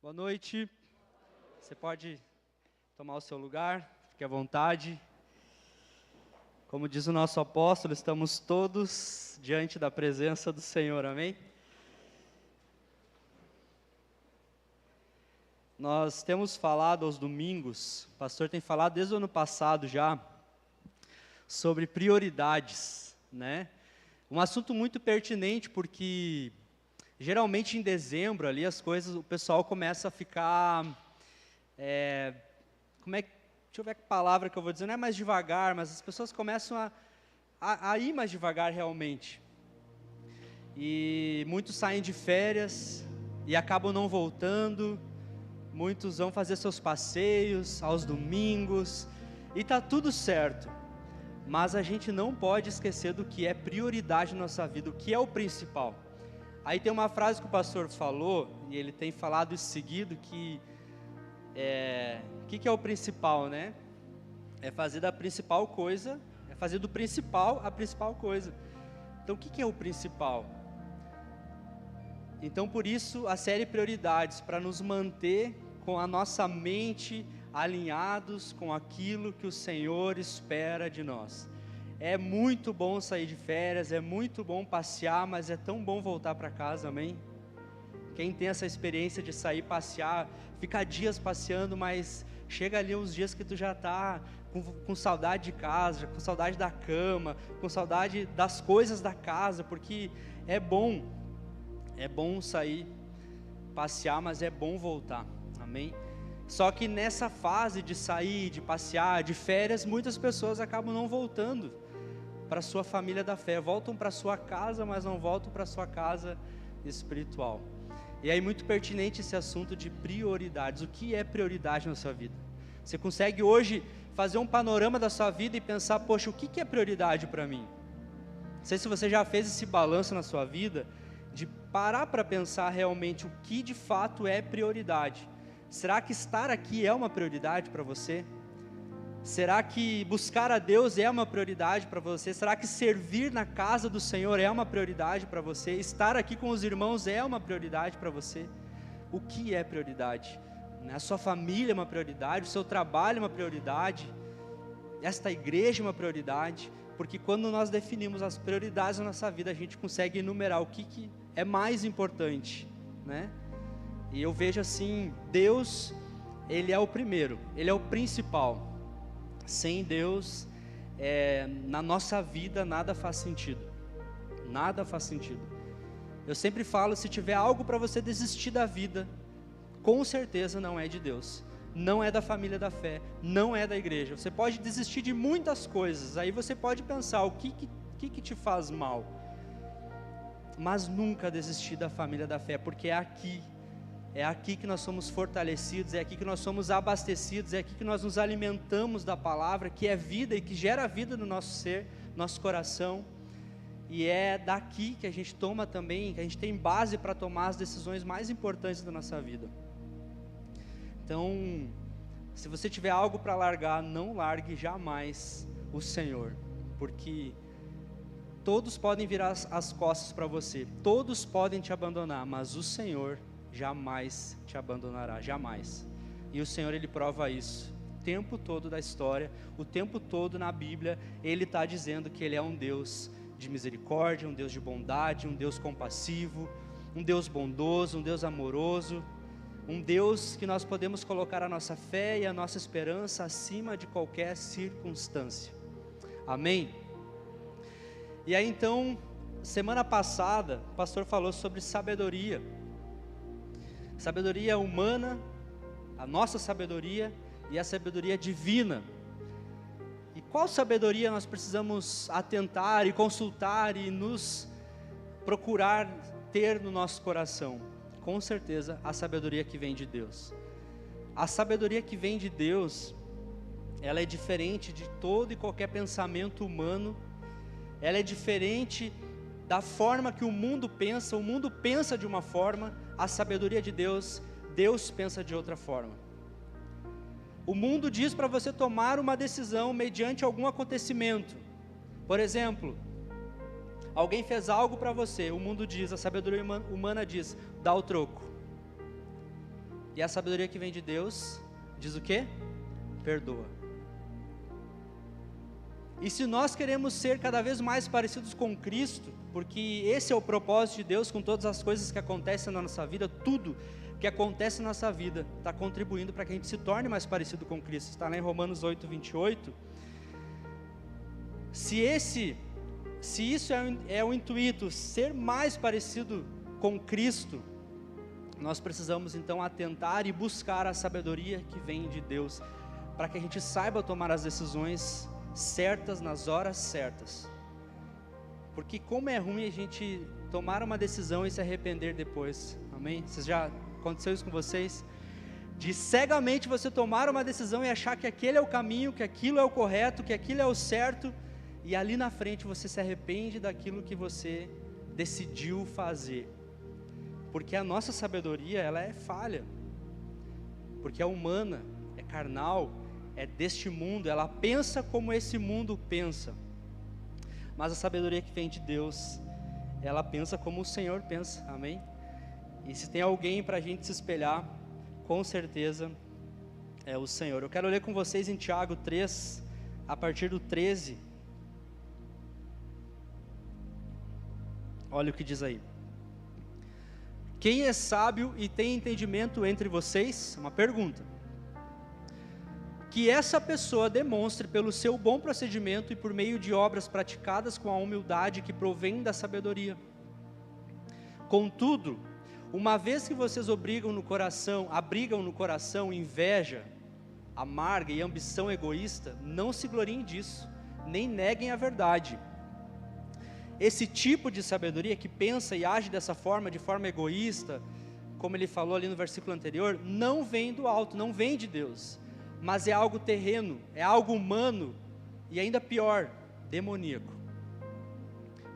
Boa noite. Você pode tomar o seu lugar, fique à vontade. Como diz o nosso apóstolo, estamos todos diante da presença do Senhor, amém? Nós temos falado aos domingos, o pastor tem falado desde o ano passado já, sobre prioridades, né? Um assunto muito pertinente porque geralmente em dezembro ali as coisas, o pessoal começa a ficar, deixa eu ver que palavra que eu vou dizer, não é mais devagar, mas as pessoas começam a ir mais devagar realmente. E muitos saem de férias e acabam não voltando, muitos vão fazer seus passeios aos domingos, e está tudo certo. Mas a gente não pode esquecer do que é prioridade na nossa vida, o que é o principal. Aí tem uma frase que o pastor falou, e ele tem falado isso seguido, que que é o principal, né? É fazer da principal coisa, é fazer do principal a principal coisa. Então o que é o principal? Então por isso a série Prioridades, para nos manter com a nossa mente alinhados com aquilo que o Senhor espera de nós. É muito bom sair de férias, é muito bom passear, mas é tão bom voltar para casa, amém? Quem tem essa experiência de sair passear, ficar dias passeando, mas chega ali uns dias que tu já está com saudade de casa, com saudade da cama, com saudade das coisas da casa, porque é bom sair, passear, mas é bom voltar, amém? Só que nessa fase de sair, de passear, de férias, muitas pessoas acabam não voltando para a sua família da fé, voltam para a sua casa, mas não voltam para a sua casa espiritual. E aí muito pertinente esse assunto de prioridades. O que é prioridade na sua vida? Você consegue hoje fazer um panorama da sua vida e pensar, poxa, o que é prioridade para mim? Não sei se você já fez esse balanço na sua vida, de parar para pensar realmente o que de fato é prioridade. Será que estar aqui é uma prioridade para você? Será que buscar a Deus é uma prioridade para você? Será que servir na casa do Senhor é uma prioridade para você? Estar aqui com os irmãos é uma prioridade para você? O que é prioridade? A sua família é uma prioridade, o seu trabalho é uma prioridade, esta igreja é uma prioridade, porque quando nós definimos as prioridades da nossa vida, a gente consegue enumerar o que é mais importante, né? E eu vejo assim, Deus, Ele é o primeiro, Ele é o principal. Sem Deus, na nossa vida nada faz sentido, nada faz sentido. Eu sempre falo, se tiver algo para você desistir da vida, com certeza não é de Deus, não é da família da fé, não é da igreja. Você pode desistir de muitas coisas, aí você pode pensar, o que te faz mal? Mas nunca desistir da família da fé, porque é aqui que nós somos fortalecidos, é aqui que nós somos abastecidos, é aqui que nós nos alimentamos da palavra, que é vida e que gera vida no nosso ser, nosso coração, e é daqui que a gente toma também, que a gente tem base para tomar as decisões mais importantes da nossa vida. Então, se você tiver algo para largar, não largue jamais o Senhor, porque todos podem virar as costas para você, todos podem te abandonar, mas o Senhor jamais te abandonará, jamais. E o Senhor, Ele prova isso o tempo todo da história, o tempo todo na Bíblia, Ele está dizendo que Ele é um Deus de misericórdia, um Deus de bondade, um Deus compassivo, um Deus bondoso, um Deus amoroso, um Deus que nós podemos colocar a nossa fé e a nossa esperança acima de qualquer circunstância, amém? E aí então, semana passada, o pastor falou sobre sabedoria humana, a nossa sabedoria e a sabedoria divina. E qual sabedoria nós precisamos atentar e consultar e nos procurar ter no nosso coração? Com certeza a sabedoria que vem de Deus. A sabedoria que vem de Deus, ela é diferente de todo e qualquer pensamento humano, ela é diferente da forma que o mundo pensa de uma forma, a sabedoria de Deus, Deus pensa de outra forma. O mundo diz para você tomar uma decisão mediante algum acontecimento. Por exemplo, alguém fez algo para você, o mundo diz, a sabedoria humana diz, dá o troco. E a sabedoria que vem de Deus, diz o quê? Perdoa. E se nós queremos ser cada vez mais parecidos com Cristo, porque esse é o propósito de Deus com todas as coisas que acontecem na nossa vida, tudo que acontece na nossa vida está contribuindo para que a gente se torne mais parecido com Cristo. Está lá em Romanos 8, 28. Se isso é o intuito, ser mais parecido com Cristo, nós precisamos então atentar e buscar a sabedoria que vem de Deus, para que a gente saiba tomar as decisões certas nas horas certas. Porque como é ruim a gente tomar uma decisão e se arrepender depois, amém? Já aconteceu isso com vocês? De cegamente você tomar uma decisão e achar que aquele é o caminho, que aquilo é o correto, que aquilo é o certo, e ali na frente você se arrepende daquilo que você decidiu fazer. Porque a nossa sabedoria, ela é falha, porque é humana, é carnal, é deste mundo, ela pensa como esse mundo pensa. Mas a sabedoria que vem de Deus, ela pensa como o Senhor pensa, amém? E se tem alguém para a gente se espelhar, com certeza é o Senhor. Eu quero ler com vocês em Tiago 3, a partir do 13. Olha o que diz aí. Quem é sábio e tem entendimento entre vocês? Uma pergunta. Que essa pessoa demonstre pelo seu bom procedimento e por meio de obras praticadas com a humildade que provém da sabedoria. Contudo, uma vez que vocês abrigam no coração inveja amarga e ambição egoísta, não se gloriem disso, nem neguem a verdade. Esse tipo de sabedoria que pensa e age dessa forma, de forma egoísta, como ele falou ali no versículo anterior, não vem do alto, não vem de Deus, mas é algo terreno, é algo humano e ainda pior, demoníaco.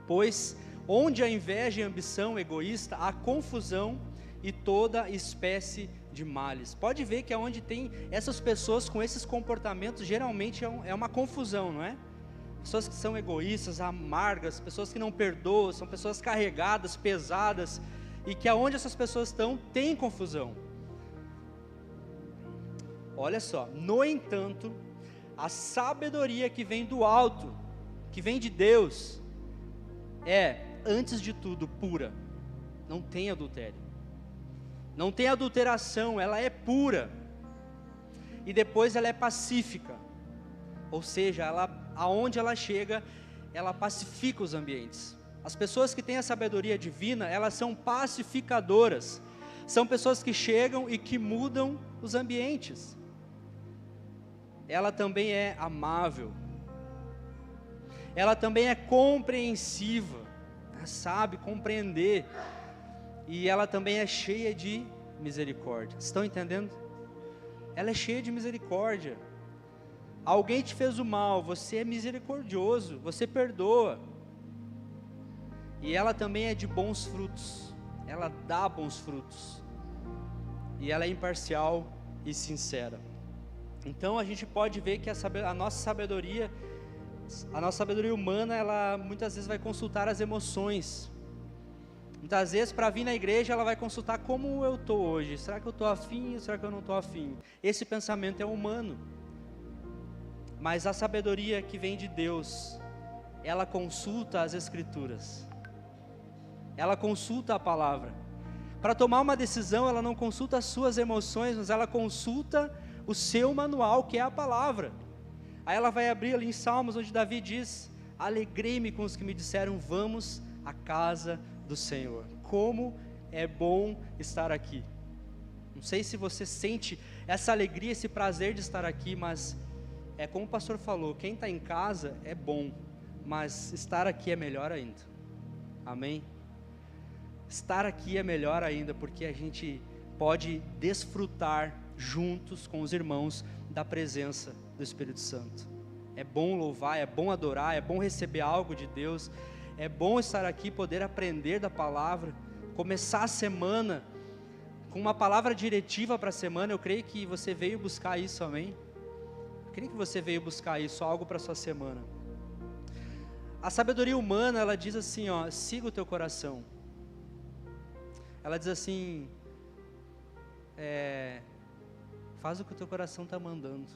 Pois onde há inveja e ambição egoísta, há confusão e toda espécie de males. Pode ver que onde tem essas pessoas com esses comportamentos, geralmente é uma confusão, não é? Pessoas que são egoístas, amargas, pessoas que não perdoam, são pessoas carregadas, pesadas, e que aonde essas pessoas estão, tem confusão. Olha só, no entanto, a sabedoria que vem do alto, que vem de Deus, é, antes de tudo, pura, não tem adultério, não tem adulteração, ela é pura, e depois ela é pacífica, ou seja, aonde ela chega, ela pacifica os ambientes. As pessoas que têm a sabedoria divina, elas são pacificadoras, são pessoas que chegam e que mudam os ambientes. Ela também é amável, ela também é compreensiva, sabe compreender, e ela também é cheia de misericórdia. Estão entendendo? Ela é cheia de misericórdia. Alguém te fez o mal, você é misericordioso, você perdoa. E ela também é de bons frutos, ela dá bons frutos, e ela é imparcial e sincera. Então a gente pode ver que a nossa sabedoria humana, ela muitas vezes vai consultar as emoções. Muitas vezes para vir na igreja ela vai consultar como eu estou hoje, será que eu estou afim ou será que eu não estou afim? Esse pensamento é humano. Mas a sabedoria que vem de Deus, ela consulta as Escrituras, ela consulta a palavra. Para tomar uma decisão, ela não consulta as suas emoções, mas ela consulta o seu manual, que é a palavra. Aí ela vai abrir ali em Salmos, onde Davi diz: alegrei-me com os que me disseram, vamos à casa do Senhor. Como é bom estar aqui. Não sei se você sente essa alegria, esse prazer de estar aqui, mas é como o pastor falou, quem está em casa é bom, mas estar aqui é melhor ainda, amém? Estar aqui é melhor ainda, porque a gente pode desfrutar juntos com os irmãos da presença do Espírito Santo. É bom louvar, é bom adorar, é bom receber algo de Deus, é bom estar aqui, poder aprender da palavra, começar a semana com uma palavra diretiva para a semana. Eu creio que você veio buscar isso, amém? Eu creio que você veio buscar isso, algo para a sua semana. A sabedoria humana, ela diz assim, ó, siga o teu coração. Ela diz assim, faz o que o teu coração está mandando.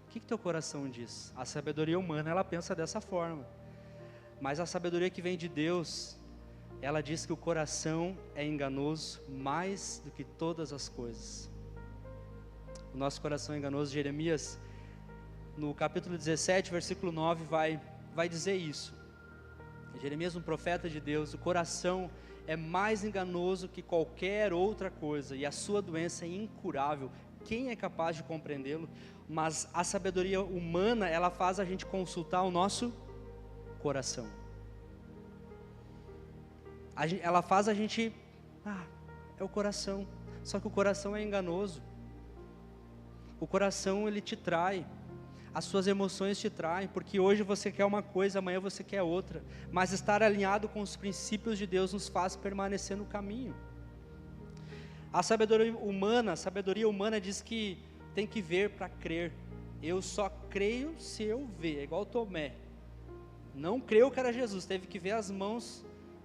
O que teu coração diz? A sabedoria humana, ela pensa dessa forma. Mas a sabedoria que vem de Deus, ela diz que o coração é enganoso mais do que todas as coisas. O nosso coração é enganoso. Jeremias, no capítulo 17, versículo 9, vai dizer isso. Jeremias, um profeta de Deus, o coração é mais enganoso que qualquer outra coisa, e a sua doença é incurável. Quem é capaz de compreendê-lo? Mas a sabedoria humana, ela faz a gente consultar o nosso coração. Ela faz a gente, é o coração. Só que o coração é enganoso. O coração, ele te trai. As suas emoções te traem, porque hoje você quer uma coisa, amanhã você quer outra. Mas estar alinhado com os princípios de Deus nos faz permanecer no caminho. A sabedoria humana diz que tem que ver para crer. Eu só creio se eu ver. É igual Tomé. Não creu que era Jesus, teve que ver as mãos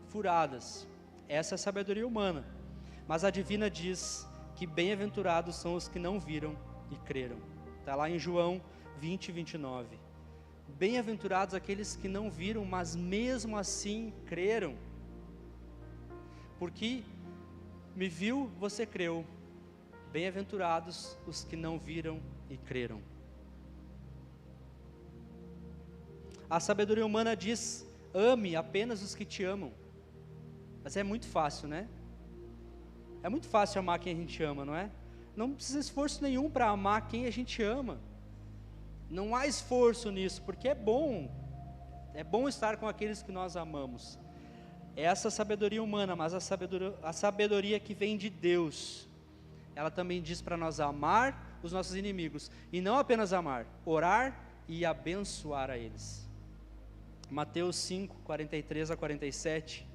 furadas. Essa é a sabedoria humana. Mas a divina diz que bem-aventurados são os que não viram e creram. Está lá em João 20, 29. Bem-aventurados aqueles que não viram, mas mesmo assim creram. Porque me viu, você creu. Bem-aventurados os que não viram e creram. A sabedoria humana diz: ame apenas os que te amam. Mas é muito fácil, né? É muito fácil amar quem a gente ama, não é? Não precisa esforço nenhum para amar quem a gente ama. Não há esforço nisso, porque é bom estar com aqueles que nós amamos. Essa sabedoria humana, mas a sabedoria que vem de Deus, ela também diz para nós amar os nossos inimigos, e não apenas amar, orar e abençoar a eles. Mateus 5, 43 a 47,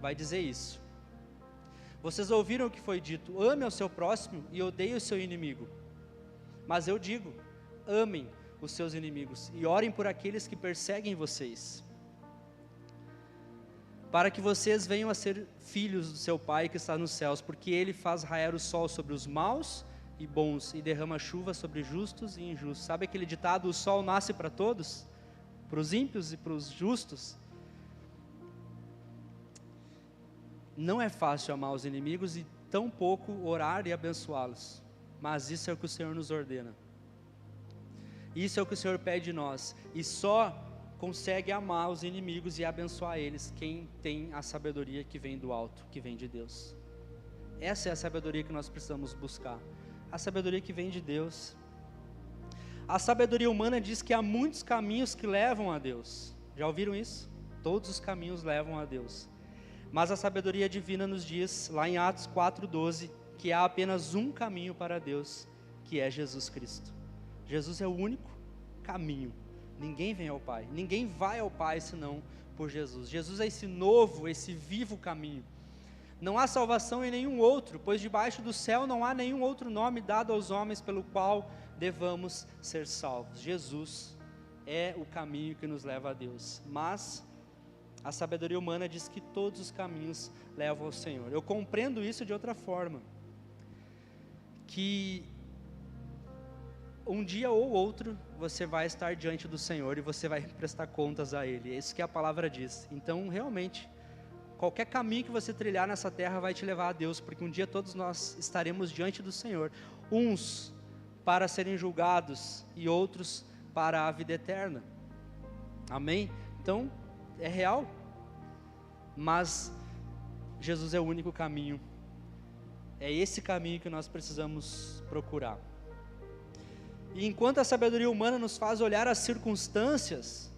vai dizer isso. Vocês ouviram o que foi dito: ame ao seu próximo e odeie o seu inimigo. Mas eu digo: amem os seus inimigos e orem por aqueles que perseguem vocês, para que vocês venham a ser filhos do seu Pai que está nos céus, porque Ele faz raiar o sol sobre os maus e bons, e derrama chuva sobre justos e injustos. Sabe aquele ditado: o sol nasce para todos? Para os ímpios e para os justos? Não é fácil amar os inimigos e tão pouco orar e abençoá-los, mas isso é o que o Senhor nos ordena. Isso é o que o Senhor pede de nós, e só consegue amar os inimigos e abençoar eles quem tem a sabedoria que vem do alto, que vem de Deus. Essa é a sabedoria que nós precisamos buscar, a sabedoria que vem de Deus. A sabedoria humana diz que há muitos caminhos que levam a Deus. Já ouviram isso? Todos os caminhos levam a Deus. Mas a sabedoria divina nos diz, lá em Atos 4:12, que há apenas um caminho para Deus, que é Jesus Cristo. Jesus é o único caminho. Ninguém vem ao Pai, ninguém vai ao Pai senão por Jesus. Jesus é esse novo, esse vivo caminho. Não há salvação em nenhum outro, pois debaixo do céu não há nenhum outro nome dado aos homens pelo qual devamos ser salvos. Jesus é o caminho que nos leva a Deus. Mas a sabedoria humana diz que todos os caminhos levam ao Senhor. Eu compreendo isso de outra forma, que um dia ou outro você vai estar diante do Senhor e você vai prestar contas a Ele. É isso que a palavra diz. Então, realmente, qualquer caminho que você trilhar nessa terra vai te levar a Deus, porque um dia todos nós estaremos diante do Senhor, uns para serem julgados e outros para a vida eterna. Amém? Então, é real, mas Jesus é o único caminho. É esse caminho que nós precisamos procurar. E enquanto a sabedoria humana nos faz olhar as circunstâncias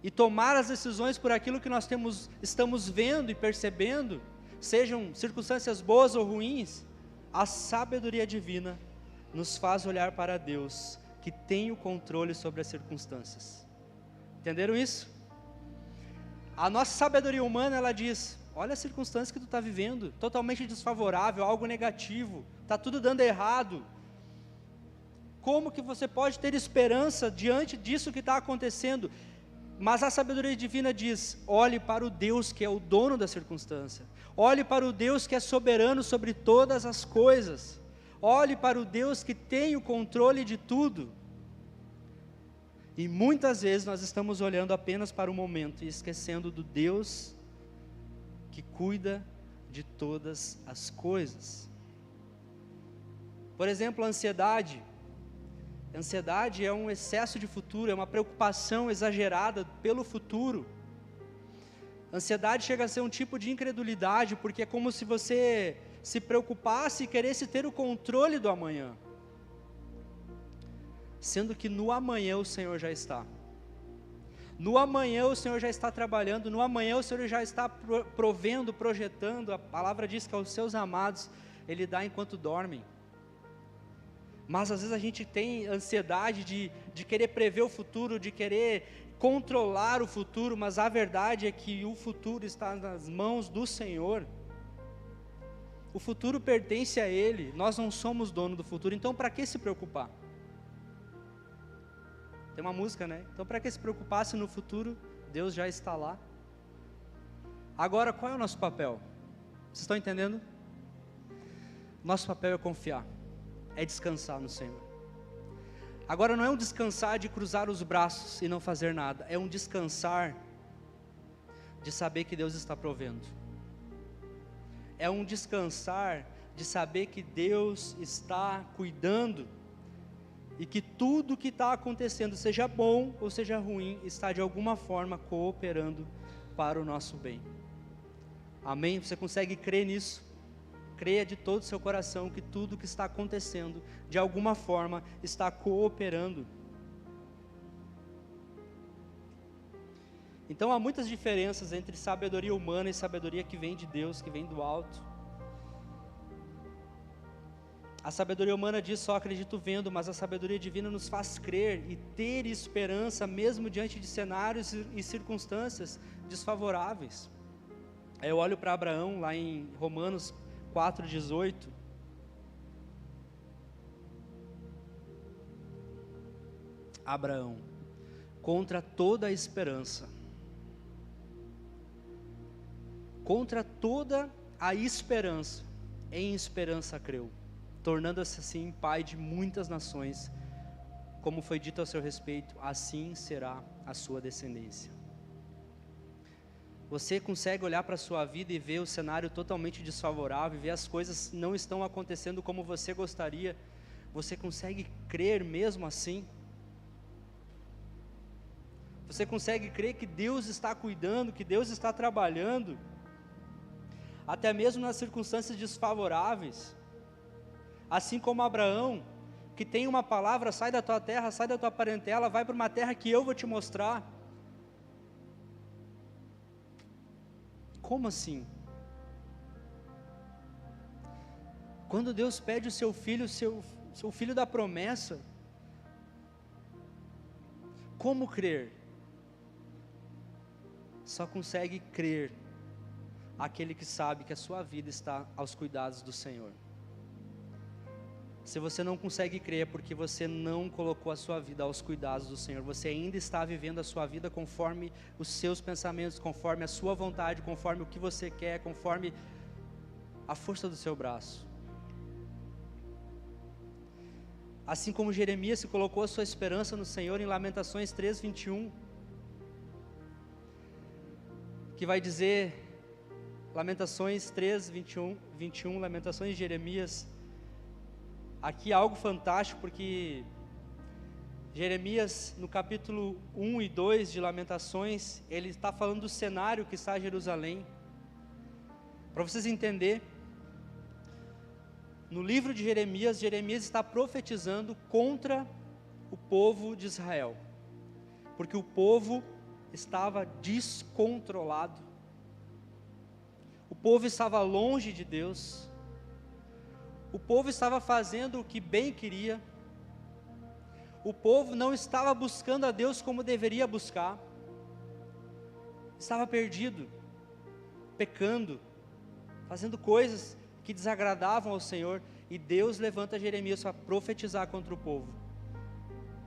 e tomar as decisões por aquilo que nós estamos vendo e percebendo, sejam circunstâncias boas ou ruins, a sabedoria divina nos faz olhar para Deus, que tem o controle sobre as circunstâncias. Entenderam isso? A nossa sabedoria humana, ela diz: olha a circunstância que tu está vivendo, totalmente desfavorável, algo negativo, está tudo dando errado. Como que você pode ter esperança diante disso que está acontecendo? Mas a sabedoria divina diz: olhe para o Deus que é o dono da circunstância, olhe para o Deus que é soberano sobre todas as coisas, olhe para o Deus que tem o controle de tudo. E muitas vezes nós estamos olhando apenas para o momento e esquecendo do Deus que cuida de todas as coisas. Por exemplo, a ansiedade. A ansiedade é um excesso de futuro, é uma preocupação exagerada pelo futuro. A ansiedade chega a ser um tipo de incredulidade, porque é como se você se preocupasse e queresse ter o controle do amanhã, sendo que no amanhã o Senhor já está. No amanhã o Senhor já está trabalhando, no amanhã o Senhor já está provendo, projetando. A palavra diz que aos seus amados Ele dá enquanto dormem. Mas às vezes a gente tem ansiedade de querer prever o futuro, de querer controlar o futuro, mas a verdade é que o futuro está nas mãos do Senhor. O futuro pertence a Ele, nós não somos dono do futuro, então para que se preocupar? Tem uma música, né? Então para que se preocupar se no futuro Deus já está lá? Agora, qual é o nosso papel? Vocês estão entendendo? Nosso papel é confiar, é descansar no Senhor. Agora não é um descansar de cruzar os braços e não fazer nada, é um descansar de saber que Deus está provendo. É um descansar de saber que Deus está cuidando e que tudo que está acontecendo, seja bom ou seja ruim, está de alguma forma cooperando para o nosso bem. Amém? Você consegue crer nisso? Creia de todo o seu coração que tudo que está acontecendo, de alguma forma, está cooperando. Então há muitas diferenças entre sabedoria humana e sabedoria que vem de Deus, que vem do alto. A sabedoria humana diz: só acredito vendo, mas a sabedoria divina nos faz crer e ter esperança mesmo diante de cenários e circunstâncias desfavoráveis. Eu olho para Abraão lá em Romanos 4,18. Abraão, contra toda a esperança, em esperança creu, tornando-se assim pai de muitas nações, como foi dito a seu respeito, assim será a sua descendência. Você consegue olhar para a sua vida e ver o cenário totalmente desfavorável, ver as coisas não estão acontecendo como você gostaria, você consegue crer mesmo assim? Você consegue crer que Deus está cuidando, que Deus está trabalhando, até mesmo nas circunstâncias desfavoráveis? Assim como Abraão, que tem uma palavra: sai da tua terra, sai da tua parentela, vai para uma terra que eu vou te mostrar. Como assim? Quando Deus pede o seu filho, seu filho da promessa, como crer? Só consegue crer aquele que sabe que a sua vida está aos cuidados do Senhor. Se você não consegue crer, é porque você não colocou a sua vida aos cuidados do Senhor. Você ainda está vivendo a sua vida conforme os seus pensamentos, conforme a sua vontade, conforme o que você quer, conforme a força do seu braço. Assim como Jeremias se colocou a sua esperança no Senhor em Lamentações 3:21, que vai dizer, Lamentações 3:21, Lamentações de Jeremias. Aqui é algo fantástico, porque Jeremias, no capítulo 1 e 2 de Lamentações, ele está falando do cenário que está em Jerusalém. Para vocês entenderem, no livro de Jeremias, Jeremias está profetizando contra o povo de Israel, porque o povo estava descontrolado, o povo estava longe de Deus, o povo estava fazendo o que bem queria, o povo não estava buscando a Deus como deveria buscar, estava perdido, pecando, fazendo coisas que desagradavam ao Senhor, e Deus levanta Jeremias para profetizar contra o povo.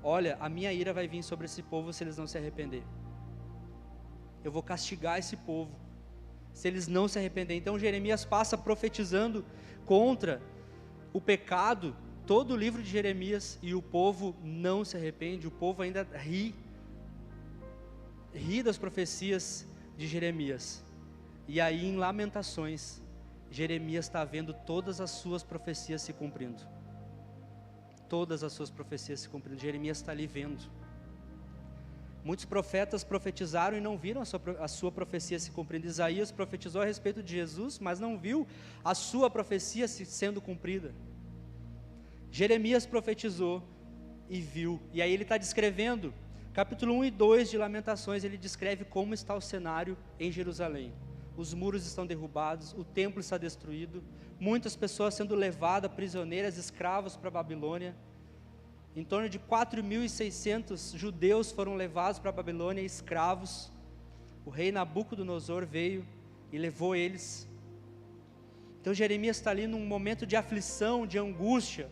Olha, a minha ira vai vir sobre esse povo se eles não se arrepender. eu vou castigar esse povo, se eles não se arrependerem. Então Jeremias passa profetizando contra o pecado, todo o livro de Jeremias, e o povo não se arrepende, o povo ainda ri das profecias de Jeremias. E aí em Lamentações, Jeremias está vendo todas as suas profecias se cumprindo. Todas as suas profecias se cumprindo. Jeremias está ali vendo. Muitos profetas profetizaram e não viram a sua profecia se cumprindo. Isaías profetizou a respeito de Jesus, mas não viu a sua profecia sendo cumprida. Jeremias profetizou e viu. E aí ele está descrevendo, capítulo 1 e 2 de Lamentações, ele descreve como está o cenário em Jerusalém. Os muros estão derrubados, o templo está destruído, muitas pessoas sendo levadas prisioneiras, escravos para a Babilônia. Em torno de 4.600 judeus foram levados para a Babilônia, escravos. O rei Nabucodonosor veio e levou eles. Então Jeremias está ali num momento de aflição, de angústia,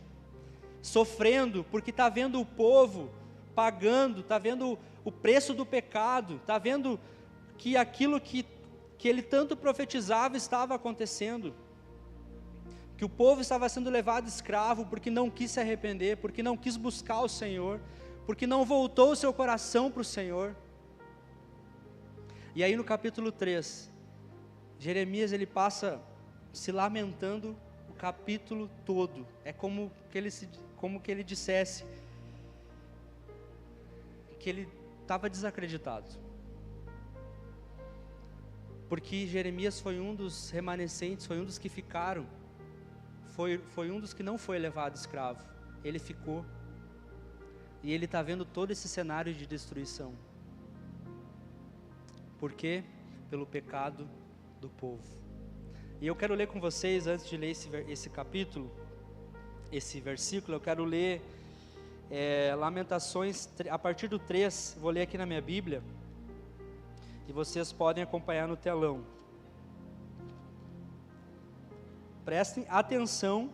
sofrendo, porque está vendo o povo pagando, está vendo o preço do pecado, está vendo que aquilo que ele tanto profetizava estava acontecendo, que o povo estava sendo levado escravo porque não quis se arrepender, porque não quis buscar o Senhor, porque não voltou o seu coração para o Senhor. E aí no capítulo 3, Jeremias ele passa se lamentando o capítulo todo. É como que ele dissesse que ele estava desacreditado, porque Jeremias foi um dos remanescentes, foi um dos que ficaram, foi um dos que não foi levado escravo. Ele ficou, e ele está vendo todo esse cenário de destruição. Por quê? Pelo pecado do povo. E eu quero ler com vocês, antes de ler esse capítulo, esse versículo, eu quero ler Lamentações, a partir do 3, vou ler aqui na minha Bíblia, e vocês podem acompanhar no telão. Prestem atenção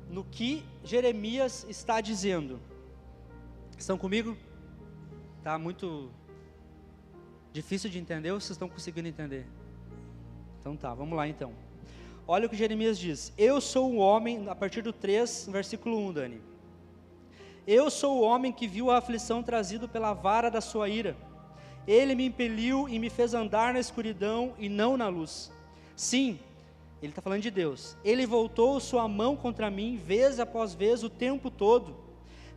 no que Jeremias está dizendo. Estão comigo? Está muito difícil de entender ou vocês estão conseguindo entender? Então tá, vamos lá então. Olha o que Jeremias diz. Eu sou o homem, a partir do 3, versículo 1, Dani. Eu sou o homem que viu a aflição trazido pela vara da sua ira. Ele me impeliu e me fez andar na escuridão e não na luz. Sim, ele está falando de Deus. Ele voltou sua mão contra mim, vez após vez, o tempo todo.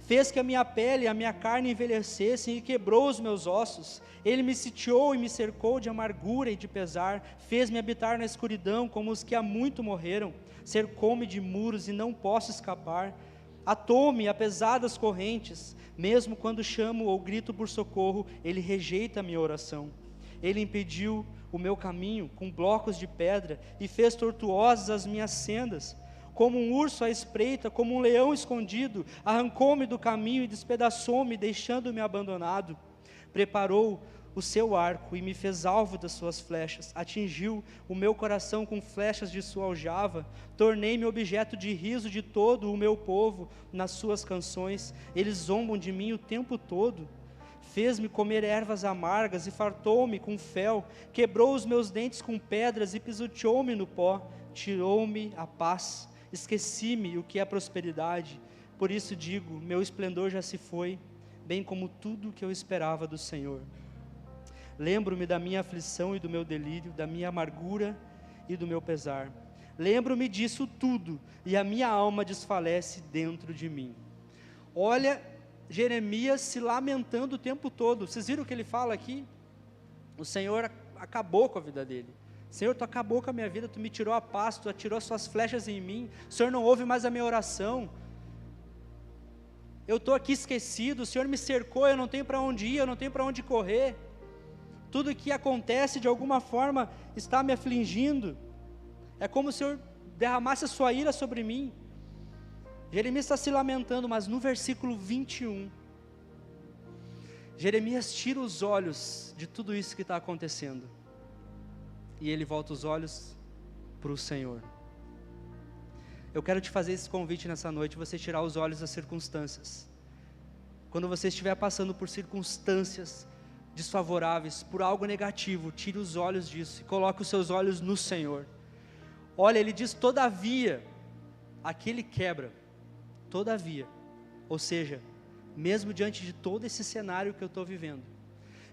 Fez que a minha pele e a minha carne envelhecessem e quebrou os meus ossos. Ele me sitiou e me cercou de amargura e de pesar. Fez-me habitar na escuridão como os que há muito morreram. Cercou-me de muros e não posso escapar. Atou-me a pesadas correntes. Mesmo quando chamo ou grito por socorro, ele rejeita a minha oração. Ele impediu o meu caminho com blocos de pedra e fez tortuosas as minhas sendas. Como um urso à espreita, como um leão escondido, arrancou-me do caminho e despedaçou-me, deixando-me abandonado. Preparou o seu arco e me fez alvo das suas flechas. Atingiu o meu coração com flechas de sua aljava. Tornei-me objeto de riso de todo o meu povo nas suas canções. Eles zombam de mim o tempo todo. Fez-me comer ervas amargas e fartou-me com fel. Quebrou os meus dentes com pedras e pisoteou-me no pó. Tirou-me a paz. Esqueci-me o que é prosperidade. Por isso digo, meu esplendor já se foi, bem como tudo o que eu esperava do Senhor. Lembro-me da minha aflição e do meu delírio, da minha amargura e do meu pesar. Lembro-me disso tudo, e a minha alma desfalece dentro de mim. Olha, Jeremias se lamentando o tempo todo. Vocês viram o que ele fala aqui? O Senhor acabou com a vida dele. Senhor, Tu acabou com a minha vida, Tu me tirou a paz, Tu atirou suas flechas em mim. O Senhor não ouve mais a minha oração. Eu estou aqui esquecido, o Senhor me cercou, eu não tenho para onde ir, eu não tenho para onde correr. Tudo que acontece de alguma forma está me afligindo. É como se o Senhor derramasse a sua ira sobre mim. Jeremias está se lamentando, mas no versículo 21, Jeremias tira os olhos de tudo isso que está acontecendo. E ele volta os olhos para o Senhor. Eu quero te fazer esse convite nessa noite, você tirar os olhos das circunstâncias. Quando você estiver passando por circunstâncias desfavoráveis, por algo negativo, tire os olhos disso e coloque os seus olhos no Senhor. Olha, ele diz todavia, aqui ele quebra, todavia, ou seja, mesmo diante de todo esse cenário que eu estou vivendo,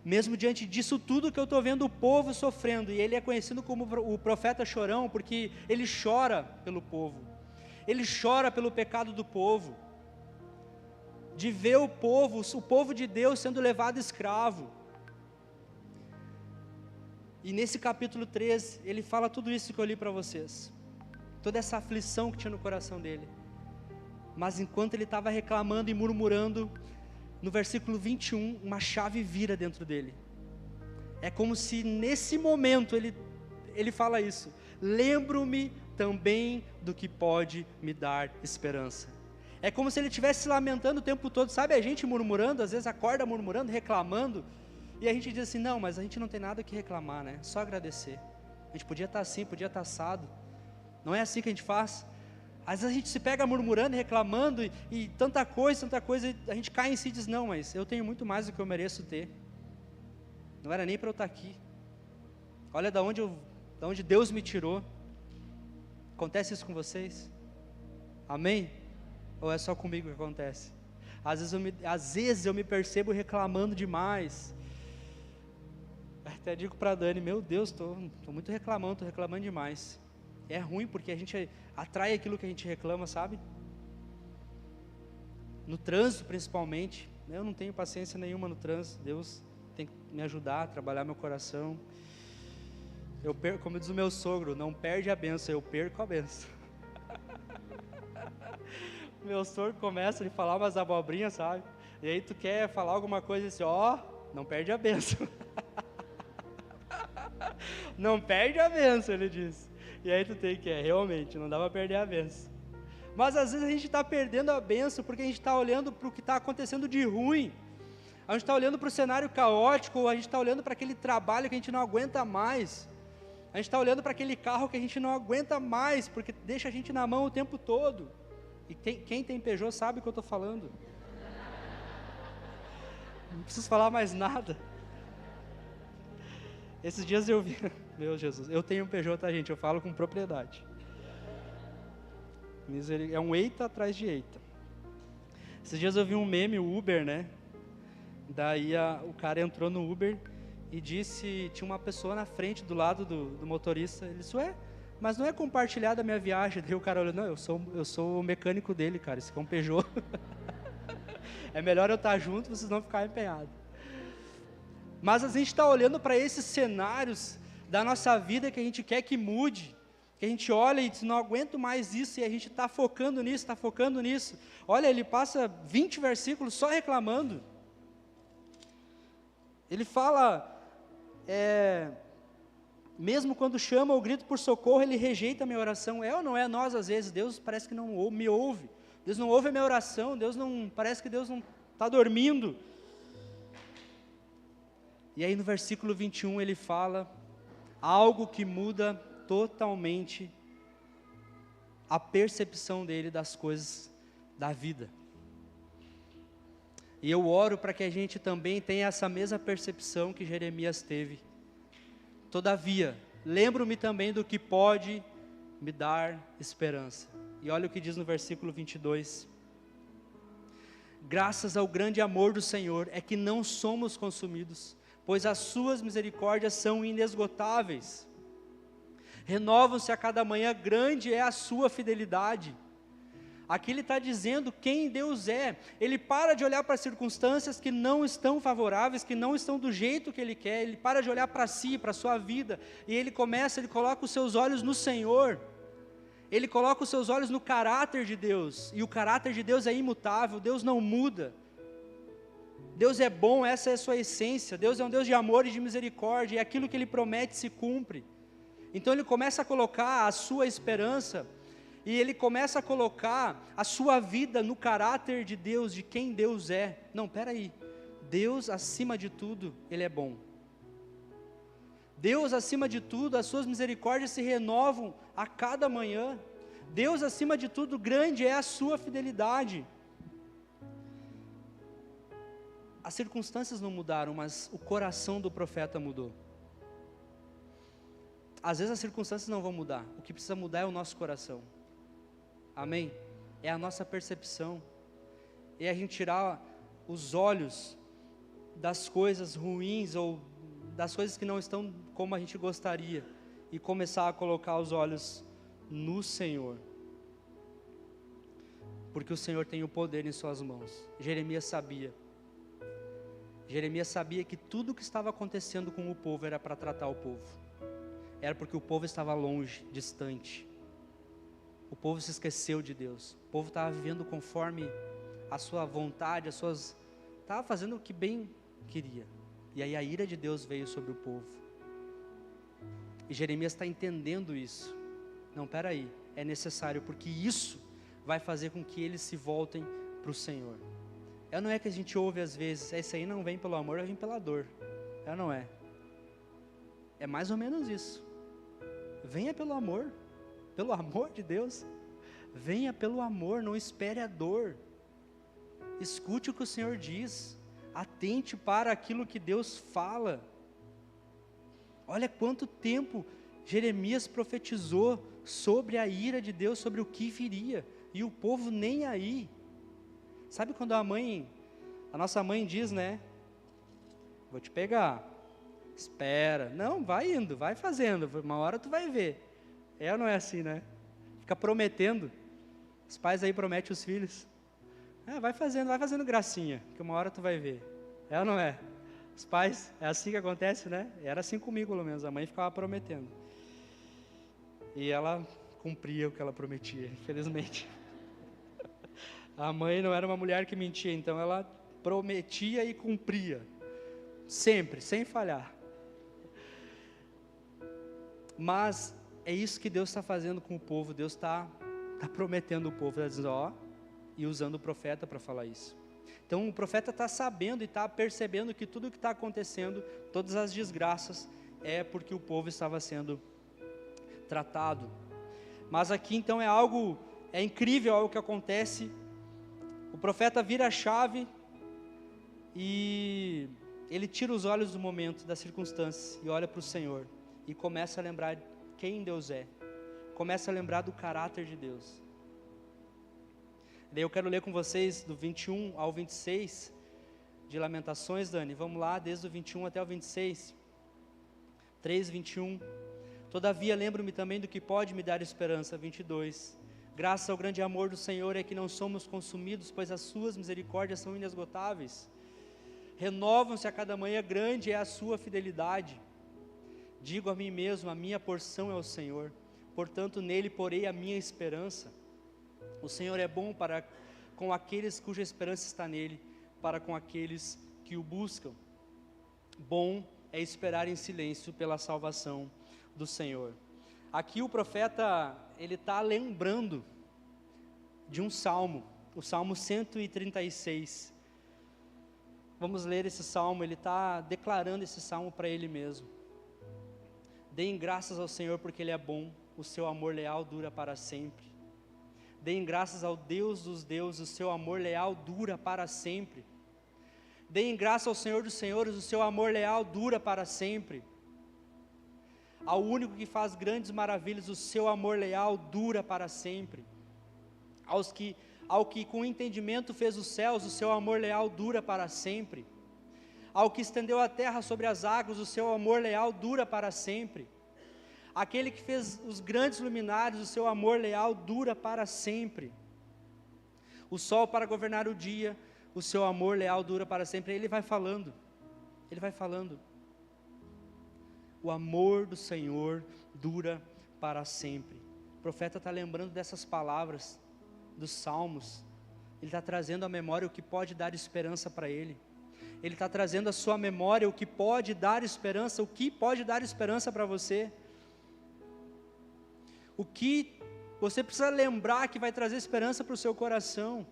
mesmo diante disso tudo que eu estou vendo o povo sofrendo, e ele é conhecido como o profeta chorão, porque ele chora pelo povo, ele chora pelo pecado do povo, de ver o povo de Deus sendo levado escravo. E nesse capítulo 13, ele fala tudo isso que eu li para vocês, toda essa aflição que tinha no coração dele. Mas enquanto ele estava reclamando e murmurando, no versículo 21, uma chave vira dentro dele. É como se nesse momento ele fala isso: lembro-me também do que pode me dar esperança. É como se ele estivesse se lamentando o tempo todo, sabe, a gente murmurando, às vezes acorda murmurando, reclamando, e a gente diz assim, não, mas a gente não tem nada que reclamar, né, só agradecer. A gente podia estar assim, podia estar assado. Não é assim que a gente faz. Às vezes a gente se pega murmurando, reclamando, e tanta coisa, a gente cai em si e diz, não, mas eu tenho muito mais do que eu mereço ter. Não era nem para eu estar aqui. Olha da onde Deus me tirou. Acontece isso com vocês? Amém? Ou é só comigo que acontece? Às vezes eu me percebo reclamando demais. Até digo para a Dani, meu Deus, estou muito reclamando, estou reclamando demais. É ruim porque a gente atrai aquilo que a gente reclama, sabe? No trânsito principalmente, eu não tenho paciência nenhuma no trânsito. Deus tem que me ajudar a trabalhar meu coração. Eu perco, como diz o meu sogro, não perde a benção, eu perco a benção. Meu sogro começa a falar umas abobrinhas, sabe? E aí tu quer falar alguma coisa assim, não perde a benção. Não perde a benção, ele diz. E aí tu tem que, realmente, não dá para perder a benção. Mas às vezes a gente está perdendo a benção porque a gente está olhando para o que está acontecendo de ruim. A gente está olhando para o cenário caótico, ou a gente está olhando para aquele trabalho que a gente não aguenta mais. A gente está olhando para aquele carro que a gente não aguenta mais, porque deixa a gente na mão o tempo todo. E quem tem Peugeot sabe o que eu estou falando. Não preciso falar mais nada. Esses dias eu vi, meu Jesus, eu tenho um Peugeot, tá, gente? Eu falo com propriedade. É um eita atrás de eita. Esses dias eu vi um meme, o Uber, né? Daí o cara entrou no Uber e disse, tinha uma pessoa na frente, do lado do motorista. Ele disse, mas não é compartilhada a minha viagem? Daí o cara olhou, não, eu sou o mecânico dele, cara, esse aqui é um Peugeot. É melhor eu estar junto, vocês não ficarem empenhados. Mas a gente está olhando para esses cenários da nossa vida que a gente quer que mude, que a gente olha e diz, não aguento mais isso, e a gente está focando nisso. Olha, ele passa 20 versículos só reclamando. Ele fala, mesmo quando chama ou grito por socorro, ele rejeita a minha oração. É ou não é? Nós, às vezes, Deus parece que não me ouve. Deus não ouve a minha oração, parece que Deus não está dormindo. E aí no versículo 21 ele fala algo que muda totalmente a percepção dele das coisas da vida. E eu oro para que a gente também tenha essa mesma percepção que Jeremias teve. Todavia, lembro-me também do que pode me dar esperança. E olha o que diz no versículo 22. Graças ao grande amor do Senhor é que não somos consumidos, pois as suas misericórdias são inesgotáveis. Renovam-se a cada manhã, grande é a sua fidelidade. Aqui ele está dizendo quem Deus é. Ele para de olhar para as circunstâncias que não estão favoráveis, que não estão do jeito que ele quer. Ele para de olhar para si, para a sua vida, e ele coloca os seus olhos no Senhor. Ele coloca os seus olhos no caráter de Deus, e o caráter de Deus é imutável, Deus não muda. Deus é bom, essa é a sua essência. Deus é um Deus de amor e de misericórdia, e aquilo que Ele promete se cumpre. Então Ele começa a colocar a sua esperança, e Ele começa a colocar a sua vida no caráter de Deus, de quem Deus é. Não, peraí, Deus acima de tudo, Ele é bom. Deus acima de tudo, as suas misericórdias se renovam a cada manhã. Deus acima de tudo, grande é a sua fidelidade. As circunstâncias não mudaram, mas o coração do profeta mudou. Às vezes as circunstâncias não vão mudar, o que precisa mudar é o nosso coração. Amém? É a nossa percepção. É a gente tirar os olhos das coisas ruins ou das coisas que não estão como a gente gostaria e começar a colocar os olhos no Senhor. Porque o Senhor tem o poder em suas mãos. Jeremias sabia que tudo o que estava acontecendo com o povo era para tratar o povo. Era porque o povo estava longe, distante. O povo se esqueceu de Deus. O povo estava vivendo conforme a sua vontade, estava fazendo o que bem queria. E aí a ira de Deus veio sobre o povo. E Jeremias está entendendo isso. Não, peraí, é necessário, porque isso vai fazer com que eles se voltem para o Senhor. Não é que a gente ouve às vezes, esse aí não vem pelo amor, vai vir pela dor. Não é. É mais ou menos isso. Venha pelo amor de Deus. Venha pelo amor, não espere a dor. Escute o que o Senhor diz. Atente para aquilo que Deus fala. Olha quanto tempo Jeremias profetizou sobre a ira de Deus, sobre o que viria. E o povo nem aí. Sabe quando a nossa mãe diz, né? Vou te pegar. Espera. Não, vai indo, vai fazendo. Uma hora tu vai ver. Ou não é assim, né? Fica prometendo. Os pais aí prometem os filhos. Vai fazendo gracinha, que uma hora tu vai ver. Ou não é? Os pais, é assim que acontece, né? Era assim comigo, pelo menos. A mãe ficava prometendo. E ela cumpria o que ela prometia, infelizmente. A mãe não era uma mulher que mentia, então ela prometia e cumpria. Sempre, sem falhar. Mas é isso que Deus está fazendo com o povo. Deus está prometendo o povo, está dizendo, e usando o profeta para falar isso. Então o profeta está sabendo e está percebendo que tudo o que está acontecendo, todas as desgraças, é porque o povo estava sendo tratado. Mas aqui então é incrível algo que acontece. O profeta vira a chave e ele tira os olhos do momento, das circunstâncias, e olha para o Senhor, e começa a lembrar quem Deus é, começa a lembrar do caráter de Deus. Daí eu quero ler com vocês do 21 ao 26 de Lamentações, Dani, vamos lá, desde o 21 até o 26, 3, 21, todavia lembro-me também do que pode me dar esperança, 22, graças ao grande amor do Senhor é que não somos consumidos, pois as suas misericórdias são inesgotáveis, renovam-se a cada manhã, grande é a sua fidelidade, digo a mim mesmo, a minha porção é o Senhor, portanto nele porei a minha esperança. O Senhor é bom para com aqueles cuja esperança está nele, para com aqueles que o buscam. Bom é esperar em silêncio pela salvação do Senhor. Aqui o profeta, ele está lembrando de um salmo, o Salmo 136. Vamos ler esse salmo, ele está declarando esse salmo para ele mesmo. Deem graças ao Senhor porque Ele é bom, o seu amor leal dura para sempre. Deem graças ao Deus dos deuses, o seu amor leal dura para sempre. Deem graças ao Senhor dos senhores, o seu amor leal dura para sempre. Ao único que faz grandes maravilhas, o seu amor leal dura para sempre. Ao que com entendimento fez os céus, o seu amor leal dura para sempre. Ao que estendeu a terra sobre as águas, o seu amor leal dura para sempre. Aquele que fez os grandes luminares, o seu amor leal dura para sempre. O sol para governar o dia, o seu amor leal dura para sempre. Ele vai falando. O amor do Senhor dura para sempre. O profeta está lembrando dessas palavras, dos salmos. Ele está trazendo à memória o que pode dar esperança para ele. Ele está trazendo à sua memória o que pode dar esperança, para você. O que você precisa lembrar que vai trazer esperança para o seu coração.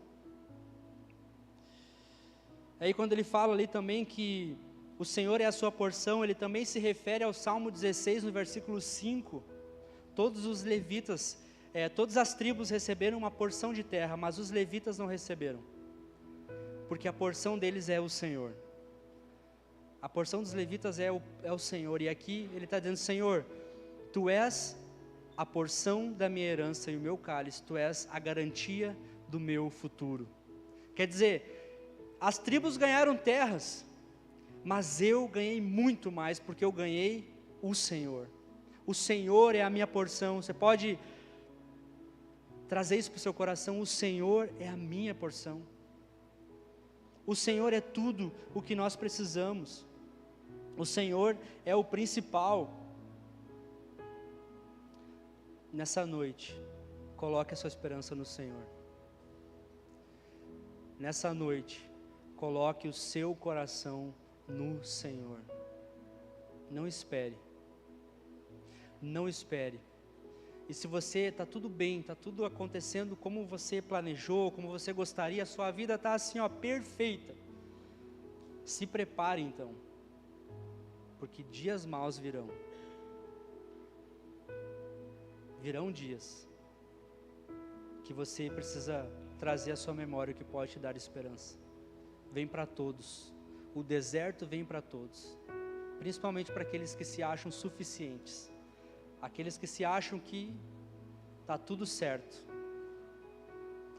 Aí quando ele fala ali também que o Senhor é a sua porção, ele também se refere ao Salmo 16, no versículo 5. Todos os levitas, todas as tribos receberam uma porção de terra, mas os levitas não receberam. porque a porção deles é o Senhor. A porção dos levitas é o Senhor, e aqui ele está dizendo: Senhor, Tu és a porção da minha herança e o meu cálice, Tu és a garantia do meu futuro. Quer dizer, as tribos ganharam terras, mas eu ganhei muito mais, porque eu ganhei o Senhor. O Senhor é a minha porção. Você pode trazer isso para o seu coração: o Senhor é a minha porção. O Senhor é tudo o que nós precisamos. O Senhor é o principal. Nessa noite, coloque a sua esperança no Senhor. Nessa noite, coloque o seu coração no Senhor. Não espere. Não espere. E se você está tudo bem, está tudo acontecendo como você planejou, como você gostaria, a sua vida está assim, ó, perfeita. Se prepare então, porque dias maus virão. Virão dias que você precisa trazer à sua memória o que pode te dar esperança. Vem para todos. O deserto vem para todos, principalmente para aqueles que se acham suficientes. Aqueles que se acham que está tudo certo.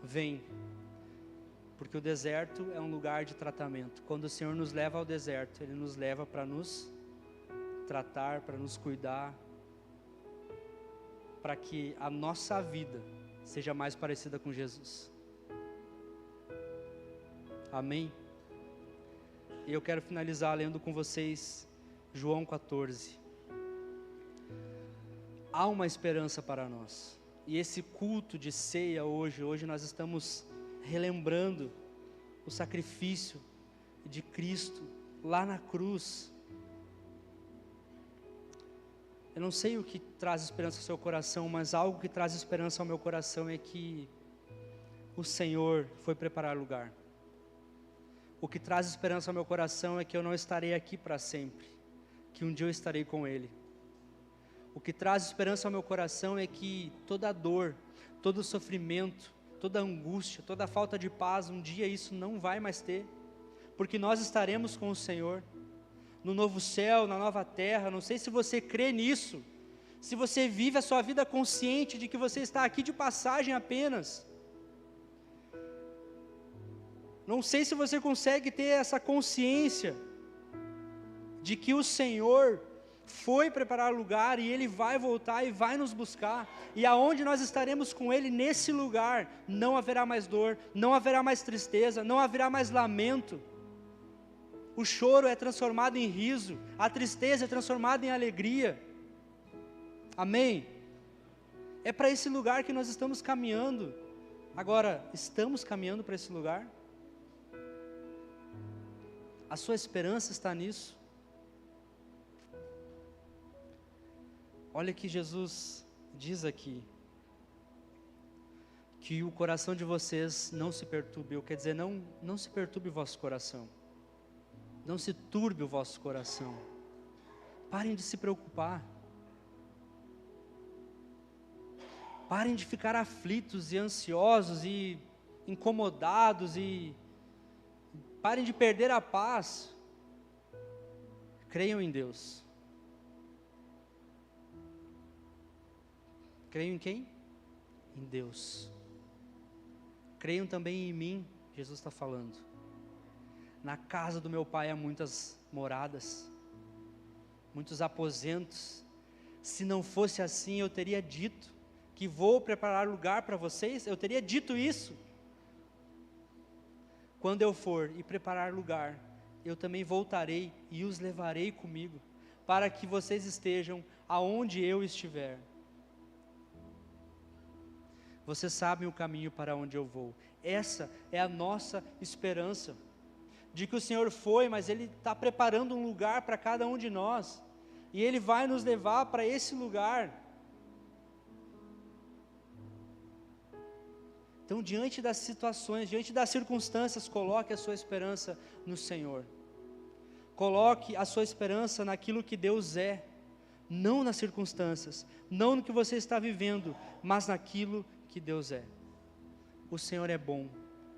Vem, porque o deserto é um lugar de tratamento. Quando o Senhor nos leva ao deserto, Ele nos leva para nos tratar, para nos cuidar, para que a nossa vida seja mais parecida com Jesus. Amém? E eu quero finalizar lendo com vocês João 14. Há uma esperança para nós. E esse culto de ceia hoje nós estamos relembrando o sacrifício de Cristo lá na cruz. Eu não sei o que traz esperança ao seu coração, mas algo que traz esperança ao meu coração é que o Senhor foi preparar lugar. O que traz esperança ao meu coração é que eu não estarei aqui para sempre, que um dia eu estarei com Ele. O que traz esperança ao meu coração é que toda dor, todo sofrimento, toda angústia, toda falta de paz, um dia isso não vai mais ter, porque nós estaremos com o Senhor, no novo céu, na nova terra. Não sei se você crê nisso, se você vive a sua vida consciente de que você está aqui de passagem apenas. Não sei se você consegue ter essa consciência de que o Senhor foi preparar lugar e Ele vai voltar e vai nos buscar, e aonde nós estaremos com Ele nesse lugar, não haverá mais dor, não haverá mais tristeza, não haverá mais lamento. O choro é transformado em riso, a tristeza é transformada em alegria. Amém? É para esse lugar que nós estamos caminhando. Agora, estamos caminhando para esse lugar? A sua esperança está nisso? Olha que Jesus diz aqui, que o coração de vocês não se perturbe, quer dizer, não se perturbe o vosso coração, não se turbe o vosso coração, parem de se preocupar, parem de ficar aflitos e ansiosos e incomodados, e parem de perder a paz, creiam em Deus. Creiam em quem? Em Deus. Creiam também em mim, Jesus está falando. Na casa do meu Pai há muitas moradas, muitos aposentos. Se não fosse assim, eu teria dito que vou preparar lugar para vocês. Eu teria dito isso. Quando eu for e preparar lugar, eu também voltarei e os levarei comigo, para que vocês estejam aonde eu estiver. Vocês sabem o caminho para onde eu vou. Essa é a nossa esperança, de que o Senhor foi, mas Ele está preparando um lugar para cada um de nós, e Ele vai nos levar para esse lugar. Então, diante das situações, diante das circunstâncias, coloque a sua esperança no Senhor. Coloque a sua esperança naquilo que Deus é, não nas circunstâncias, não no que você está vivendo, mas naquilo que Deus é. O Senhor é bom,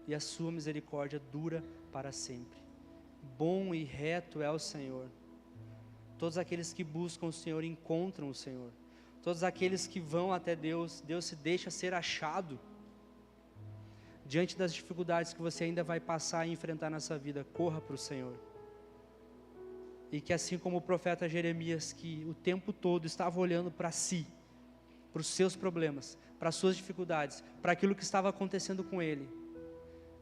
e a sua misericórdia dura para sempre. Bom e reto é o Senhor. Todos aqueles que buscam o Senhor encontram o Senhor. Todos aqueles que vão até Deus, Deus se deixa ser achado. Diante das dificuldades que você ainda vai passar e enfrentar nessa vida, corra para o Senhor. E que assim como o profeta Jeremias, que o tempo todo estava olhando para si, para os seus problemas, para as suas dificuldades, para aquilo que estava acontecendo com ele,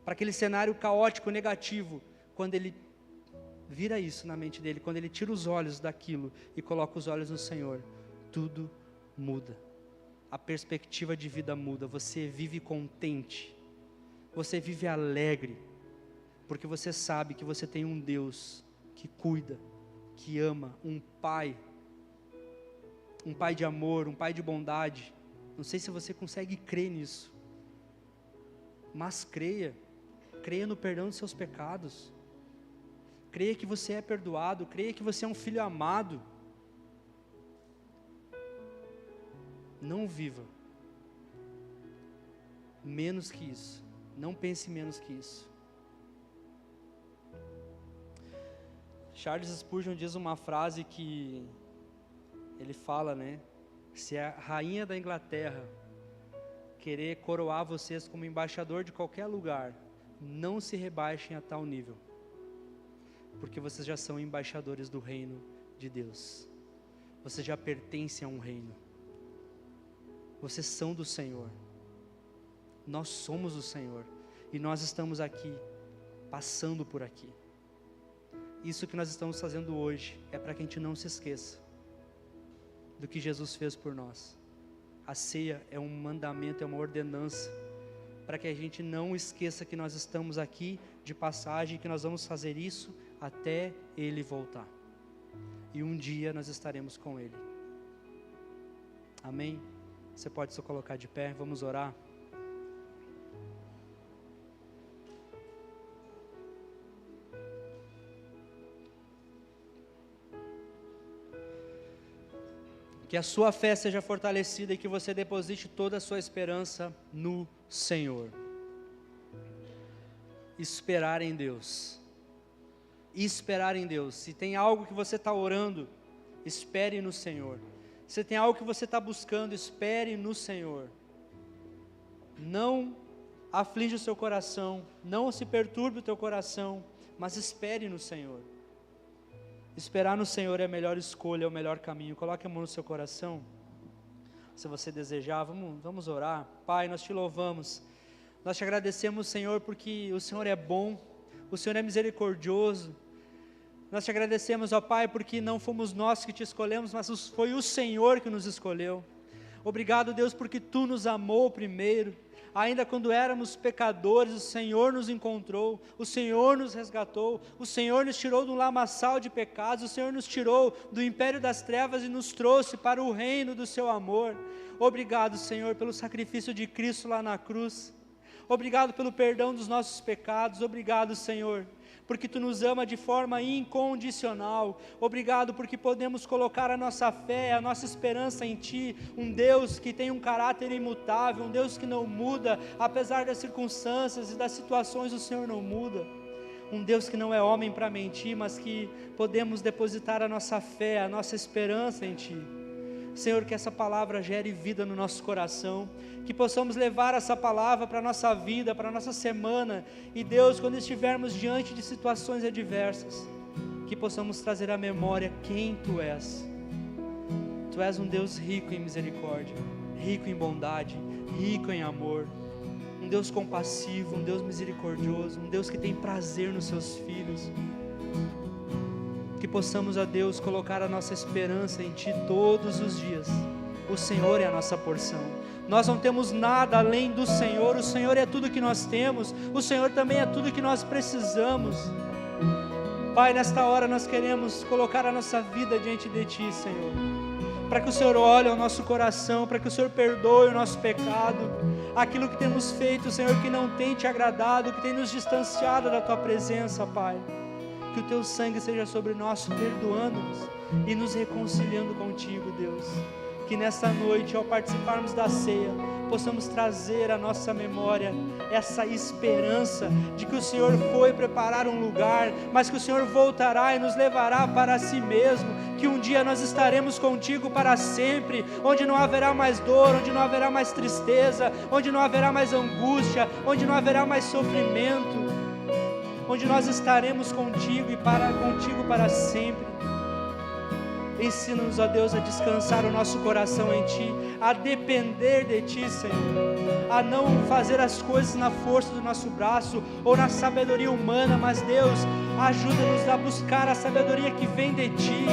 para aquele cenário caótico, negativo, quando ele vira isso na mente dele, quando ele tira os olhos daquilo e coloca os olhos no Senhor, tudo muda. A perspectiva de vida muda, você vive contente, você vive alegre, porque você sabe que você tem um Deus que cuida, que ama, um Pai de amor, um Pai de bondade. Não sei se você consegue crer nisso, mas creia no perdão dos seus pecados, creia que você é perdoado, creia que você é um filho amado. Não viva menos que isso, não pense menos que isso. Charles Spurgeon diz uma frase que ele fala, se a rainha da Inglaterra querer coroar vocês como embaixador de qualquer lugar, não se rebaixem a tal nível, porque vocês já são embaixadores do reino de Deus, vocês já pertencem a um reino, vocês são do Senhor, nós somos o Senhor, e nós estamos aqui, passando por aqui. Isso que nós estamos fazendo hoje, é para que a gente não se esqueça do que Jesus fez por nós. A ceia é um mandamento, é uma ordenança, para que a gente não esqueça que nós estamos aqui de passagem, que nós vamos fazer isso até Ele voltar. E um dia nós estaremos com Ele. Amém? Você pode se colocar de pé, vamos orar. Que a sua fé seja fortalecida e que você deposite toda a sua esperança no Senhor. Esperar em Deus. Esperar em Deus. Se tem algo que você está orando, espere no Senhor. Se tem algo que você está buscando, espere no Senhor. Não aflige o seu coração, não se perturbe o teu coração, mas espere no Senhor. Esperar no Senhor é a melhor escolha, é o melhor caminho. Coloque a mão no seu coração, se você desejar, vamos orar. Pai, nós te louvamos, nós te agradecemos, Senhor, porque o Senhor é bom, o Senhor é misericordioso. Nós te agradecemos, ó Pai, porque não fomos nós que te escolhemos, mas foi o Senhor que nos escolheu. Obrigado, Deus, porque Tu nos amou primeiro. Ainda quando éramos pecadores, o Senhor nos encontrou, o Senhor nos resgatou, o Senhor nos tirou de um lamaçal de pecados, o Senhor nos tirou do império das trevas e nos trouxe para o reino do Seu amor. Obrigado, Senhor, pelo sacrifício de Cristo lá na cruz. Obrigado pelo perdão dos nossos pecados. Obrigado, Senhor, porque Tu nos ama de forma incondicional. Obrigado porque podemos colocar a nossa fé, a nossa esperança em Ti, um Deus que tem um caráter imutável, um Deus que não muda, apesar das circunstâncias e das situações, o Senhor não muda. Um Deus que não é homem para mentir, mas que podemos depositar a nossa fé, a nossa esperança em Ti. Senhor, que essa palavra gere vida no nosso coração, que possamos levar essa palavra para a nossa vida, para a nossa semana, e Deus, quando estivermos diante de situações adversas, que possamos trazer à memória quem Tu és. Tu és um Deus rico em misericórdia, rico em bondade, rico em amor, um Deus compassivo, um Deus misericordioso, um Deus que tem prazer nos Seus filhos. Que possamos, ó Deus, colocar a nossa esperança em Ti todos os dias. O Senhor é a nossa porção. Nós não temos nada além do Senhor. O Senhor é tudo que nós temos. O Senhor também é tudo que nós precisamos. Pai, nesta hora nós queremos colocar a nossa vida diante de Ti, Senhor, para que o Senhor olhe ao nosso coração, para que o Senhor perdoe o nosso pecado, aquilo que temos feito, Senhor, que não tem Te agradado, que tem nos distanciado da Tua presença, Pai. Que o Teu sangue seja sobre nós, perdoando-nos e nos reconciliando contigo, Deus. que nessa noite, ao participarmos da ceia, possamos trazer à nossa memória essa esperança de que o Senhor foi preparar um lugar, mas que o Senhor voltará e nos levará para si mesmo, que um dia nós estaremos contigo para sempre, onde não haverá mais dor, onde não haverá mais tristeza, onde não haverá mais angústia, onde não haverá mais sofrimento, onde nós estaremos contigo e contigo para sempre. Ensina-nos, ó Deus, a descansar o nosso coração em Ti, a depender de Ti, Senhor, a não fazer as coisas na força do nosso braço ou na sabedoria humana, mas Deus, ajuda-nos a buscar a sabedoria que vem de Ti,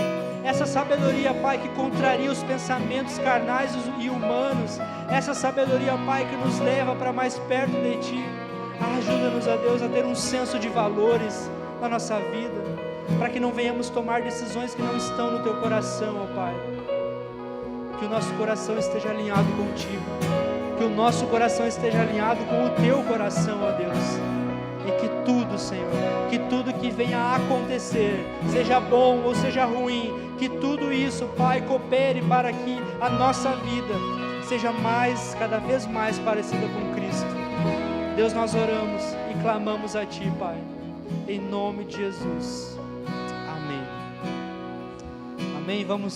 essa sabedoria, Pai, que contraria os pensamentos carnais e humanos, essa sabedoria, Pai, que nos leva para mais perto de Ti. Ajuda-nos, ó Deus, a ter um senso de valores na nossa vida, para que não venhamos tomar decisões que não estão no Teu coração, ó Pai. Que o nosso coração esteja alinhado contigo, que o nosso coração esteja alinhado com o Teu coração, ó Deus, e que tudo, Senhor, que tudo que venha a acontecer, seja bom ou seja ruim, que tudo isso, Pai, coopere para que a nossa vida seja cada vez mais parecida com Cristo. Deus, nós oramos e clamamos a Ti, Pai, em nome de Jesus. Amém. Vamos